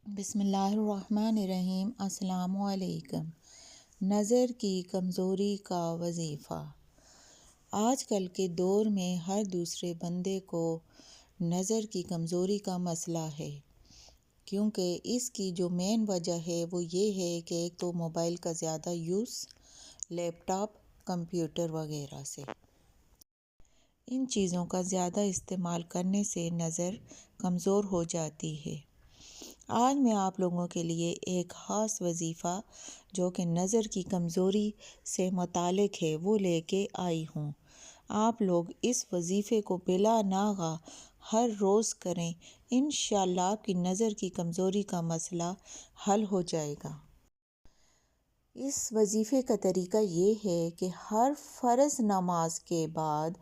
بسم اللہ الرحمن الرحیم۔ السلام علیکم۔ نظر کی کمزوری کا وظیفہ۔ آج کل کے دور میں ہر دوسرے بندے کو نظر کی کمزوری کا مسئلہ ہے، کیونکہ اس کی جو مین وجہ ہے وہ یہ ہے کہ ایک تو موبائل کا زیادہ یوز، لیپ ٹاپ، کمپیوٹر وغیرہ سے ان چیزوں کا زیادہ استعمال کرنے سے نظر کمزور ہو جاتی ہے۔ آج میں آپ لوگوں کے لیے ایک خاص وظیفہ جو کہ نظر کی کمزوری سے متعلق ہے وہ لے کے آئی ہوں۔ آپ لوگ اس وظیفے کو بلا ناغہ ہر روز کریں، انشاءاللہ آپ کی نظر کی کمزوری کا مسئلہ حل ہو جائے گا۔ اس وظیفے کا طریقہ یہ ہے کہ ہر فرض نماز کے بعد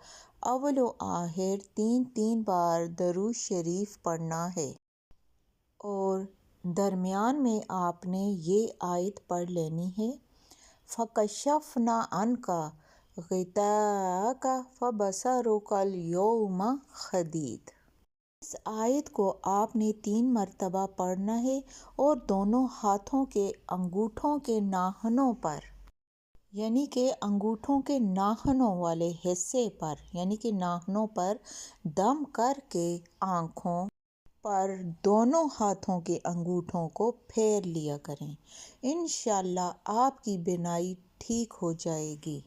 اول و آخر 3 بار درود شریف پڑھنا ہے، اور درمیان میں آپ نے یہ آیت پڑھ لینی ہے، فَكَشَفْنَا عَنْكَ غِطَاءَكَ فَبَصَرُكَ الْيَوْمَ حَدِيدٌ۔ اس آیت کو آپ نے 3 مرتبہ پڑھنا ہے اور دونوں ہاتھوں کے انگوٹھوں کے ناخنوں پر، یعنی کہ انگوٹھوں کے ناخنوں والے حصے پر، یعنی کہ ناخنوں پر دم کر کے آنکھوں پر دونوں ہاتھوں کے انگوٹھوں کو پھیر لیا کریں، انشاءاللہ آپ کی بینائی ٹھیک ہو جائے گی۔